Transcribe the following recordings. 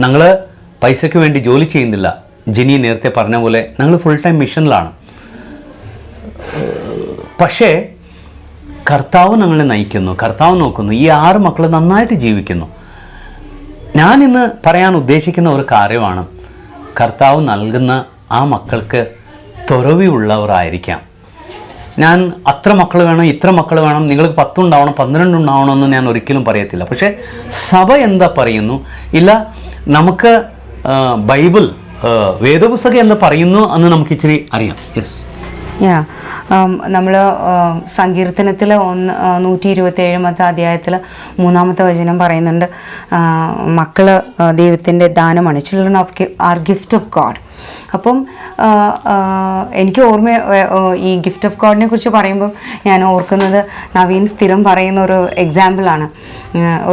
ഞങ്ങൾ പൈസയ്ക്ക് വേണ്ടി ജോലി ചെയ്യുന്നില്ല. ജിനി നേരത്തെ പറഞ്ഞ പോലെ ഞങ്ങൾ ഫുൾ ടൈം മിഷനിലാണ്. പക്ഷേ കർത്താവ് ഞങ്ങളെ നയിക്കുന്നു, കർത്താവ് നോക്കുന്നു. ഈ 6 മക്കൾ നന്നായിട്ട് ജീവിക്കുന്നു. ഞാൻ ഇന്ന് പറയാൻ ഉദ്ദേശിക്കുന്ന ഒരു കാര്യമാണ്, കർത്താവ് നൽകുന്ന ആ മക്കൾക്ക് തുറവിയുള്ളവരായിരിക്കാം. ഞാൻ അത്ര മക്കൾ വേണം, ഇത്ര മക്കൾ വേണം, നിങ്ങൾക്ക് 10 ഉണ്ടാവണം, 12 ഉണ്ടാവണമെന്ന് ഞാൻ ഒരിക്കലും പറയത്തില്ല. പക്ഷേ സഭ എന്താ പറയുന്നു, ഇല്ല നമുക്ക് ബൈബിൾ വേദപുസ്തകം എന്താ പറയുന്നു എന്ന് നമുക്ക് ഇച്ചിരി അറിയാം. യെസ്, നമ്മൾ സങ്കീർത്തനത്തിൽ 127 അധ്യായത്തിൽ 3-ാമത്തെ വചനം പറയുന്നുണ്ട്, മക്കൾ ദൈവത്തിൻ്റെ ദാനമാണ്, children of are gift of God. അപ്പം എനിക്ക് ഈ ഗിഫ്റ്റ് ഓഫ് ഗോഡിനെ കുറിച്ച് പറയുമ്പം ഞാൻ ഓർക്കുന്നത് നവീൻ സ്ഥിരം പറയുന്ന ഒരു എക്സാമ്പിളാണ്.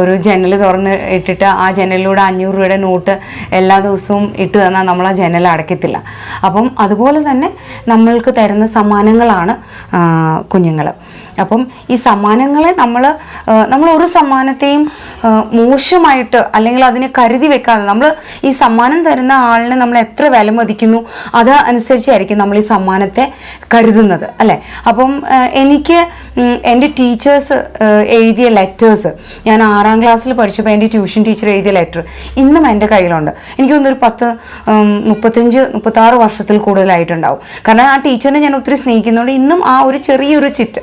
ഒരു ജനൽ തുറന്ന് ഇട്ടിട്ട് ആ ജനലിലൂടെ 500 രൂപയുടെ നോട്ട് എല്ലാ ദിവസവും ഇട്ട് തന്നാൽ നമ്മൾ ആ ജനൽ അടയ്ക്കത്തില്ല. അപ്പം അതുപോലെ തന്നെ നമ്മൾക്ക് തരുന്ന സമ്മാനങ്ങളാണ് കുഞ്ഞുങ്ങൾ. അപ്പം ഈ സമ്മാനങ്ങളെ നമ്മൾ ഒരു സമ്മാനത്തെയും മോശമായിട്ട് അല്ലെങ്കിൽ അതിനെ കരുതി വെക്കാതെ, നമ്മൾ ഈ സമ്മാനം തരുന്ന ആളിനെ നമ്മൾ എത്ര വിലമതിക്കുന്നു അത് അനുസരിച്ചായിരിക്കും നമ്മൾ ഈ സമ്മാനത്തെ കരുതുന്നത്, അല്ലേ? അപ്പം എനിക്ക് എൻ്റെ ടീച്ചേഴ്സ് എഴുതിയ ലെറ്റേഴ്സ്, ഞാൻ 6ാം ക്ലാസ്സിൽ പഠിച്ചപ്പോൾ എൻ്റെ ട്യൂഷൻ ടീച്ചർ എഴുതിയ ലെറ്റർ ഇന്നും എൻ്റെ കയ്യിലുണ്ട്. എനിക്ക് തോന്നുന്നൊരു 35-36 വർഷത്തിൽ കൂടുതലായിട്ടുണ്ടാവും. കാരണം ആ ടീച്ചറിനെ ഞാൻ ഒത്തിരി സ്നേഹിക്കുന്നതുകൊണ്ട് ഇന്നും ആ ഒരു ചെറിയൊരു ചിറ്റ്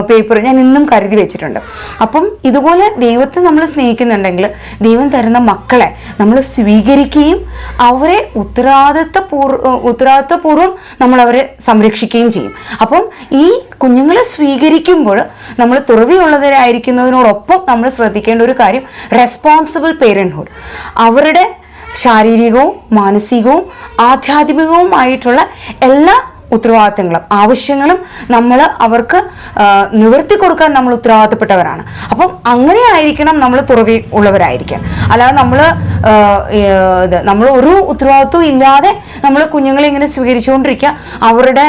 പേപ്പർ ഞാൻ ഇന്നും കരുതി വെച്ചിട്ടുണ്ട്. അപ്പം ഇതുപോലെ ദൈവത്തെ നമ്മൾ സ്നേഹിക്കുന്നുണ്ടെങ്കിൽ ദൈവം തരുന്ന മക്കളെ നമ്മൾ സ്വീകരിക്കുകയും അവരെ ഉത്തരവാദിത്വപൂർവ്വം നമ്മൾ അവരെ സംരക്ഷിക്കുകയും ചെയ്യും. അപ്പം ഈ കുഞ്ഞുങ്ങളെ സ്വീകരിക്കുമ്പോൾ നമ്മൾ തുറവിയുള്ളവരായിരിക്കുന്നതിനോടൊപ്പം നമ്മൾ ശ്രദ്ധിക്കേണ്ട ഒരു കാര്യം, റെസ്പോൺസിബിൾ പേരൻറ്ഹുഡ്. അവരുടെ ശാരീരികവും മാനസികവും ആധ്യാത്മികവുമായിട്ടുള്ള എല്ലാ ഉത്തരവാദിത്തങ്ങളും ആവശ്യങ്ങളും നമ്മൾ അവർക്ക് നിവർത്തി കൊടുക്കാൻ നമ്മൾ ഉത്തരവാദിത്തപ്പെട്ടവരാണ്. അപ്പം അങ്ങനെ ആയിരിക്കണം നമ്മൾ തുറവി ഉള്ളവരായിരിക്കാൻ. അല്ലാതെ നമ്മൾ ഒരു ഉത്തരവാദിത്വം ഇല്ലാതെ നമ്മൾ കുഞ്ഞുങ്ങളെ ഇങ്ങനെ സ്വീകരിച്ചുകൊണ്ടിരിക്കുക, അവരുടെ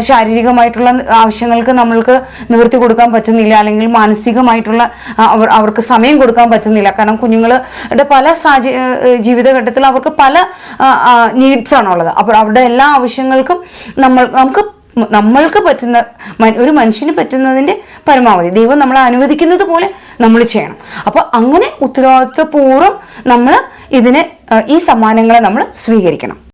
ശാരീരികമായിട്ടുള്ള ആവശ്യങ്ങൾക്ക് നമ്മൾക്ക് നിവർത്തി കൊടുക്കാൻ പറ്റുന്നില്ല, അല്ലെങ്കിൽ മാനസികമായിട്ടുള്ള അവർക്ക് സമയം കൊടുക്കാൻ പറ്റുന്നില്ല. കാരണം കുഞ്ഞുങ്ങളുടെ പല ജീവിതഘട്ടത്തിൽ അവർക്ക് പല നീഡ്സ് ആണുള്ളത്. അപ്പോൾ അവരുടെ എല്ലാ ആവശ്യങ്ങൾക്കും നമ്മൾക്ക് പറ്റുന്ന, ഒരു മനുഷ്യന് പറ്റുന്നതിൻ്റെ പരമാവധി ദൈവം നമ്മളെ അനുവദിക്കുന്നത് പോലെ നമ്മൾ ചെയ്യണം. അപ്പോൾ അങ്ങനെ ഉത്തരവാദിത്വപൂർവ്വം നമ്മൾ ഈ സമ്മാനങ്ങളെ നമ്മൾ സ്വീകരിക്കണം.